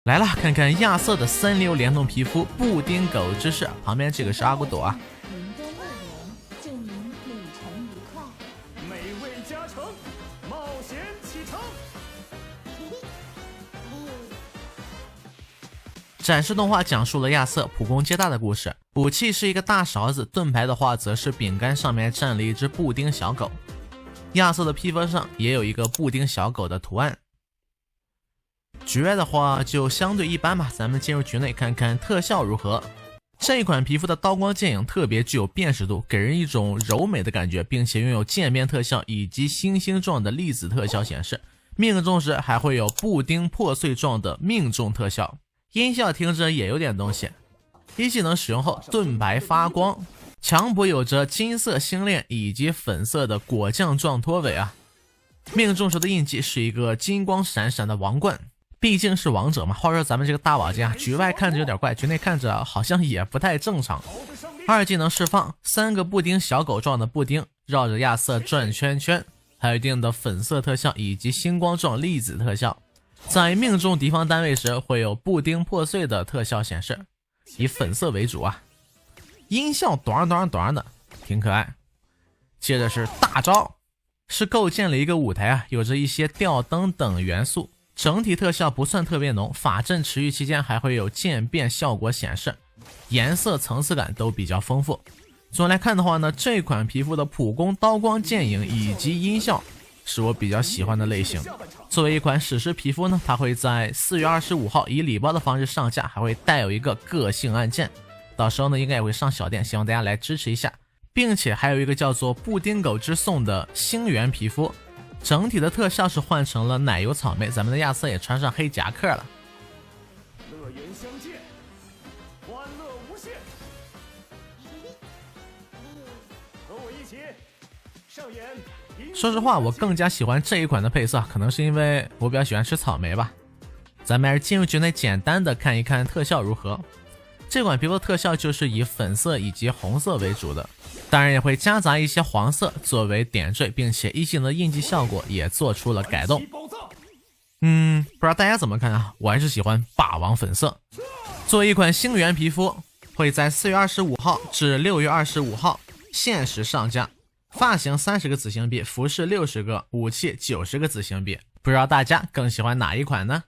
来了，看看亚瑟的三流联动皮肤布丁狗之士，旁边这个是阿古朵啊。您的会员，祝您旅程愉快。美味加成，冒险启程。展示动画讲述了亚瑟普攻接大的故事，武器是一个大勺子，盾牌的话则是饼干上面站了一只布丁小狗。亚瑟的披风上也有一个布丁小狗的图案。局外的话就相对一般吧，咱们进入局内看看特效如何。这一款皮肤的刀光剑影特别具有辨识度，给人一种柔美的感觉，并且拥有渐变特效以及星星状的粒子特效显示，命中时还会有布丁破碎状的命中特效。音效听着也有点东西。一技能使用后盾牌发光，强补有着金色星链以及粉色的果酱状拖尾啊。命中时的印记是一个金光闪闪的王冠，毕竟是王者嘛。话说咱们这个大宝剑啊，局外看着有点怪，局内看着好像也不太正常。二技能释放3个布丁小狗状的布丁绕着亚瑟转圈圈，还有一定的粉色特效以及星光状粒子特效。在命中敌方单位时会有布丁破碎的特效显示，以粉色为主啊。音效短的挺可爱。接着是大招，是构建了一个舞台啊，有着一些吊灯等元素，整体特效不算特别浓，法阵持续期间还会有渐变效果显示，颜色层次感都比较丰富。总来看的话呢，这款皮肤的普攻刀光剑影以及音效是我比较喜欢的类型。作为一款史诗皮肤呢，它会在4月25号以礼包的方式上架，还会带有一个个性按键，到时候呢应该也会上小店，希望大家来支持一下。并且还有一个叫做布丁狗之颂的星源皮肤，整体的特效是换成了奶油草莓，咱们的亚瑟也穿上黑夹克了。乐园相见，欢乐无限。和我一起上演。说实话，我更加喜欢这一款的配色，可能是因为我比较喜欢吃草莓吧。咱们还是进入局内简单的看一看特效如何。这款皮肤的特效就是以粉色以及红色为主的，当然也会夹杂一些黄色作为点缀，并且一技能的印记效果也做出了改动。不知道大家怎么看啊？我还是喜欢霸王粉色。作为一款星源皮肤，会在4月25号至6月25号限时上架。发型30个紫星币，服饰60个，武器90个紫星币。不知道大家更喜欢哪一款呢？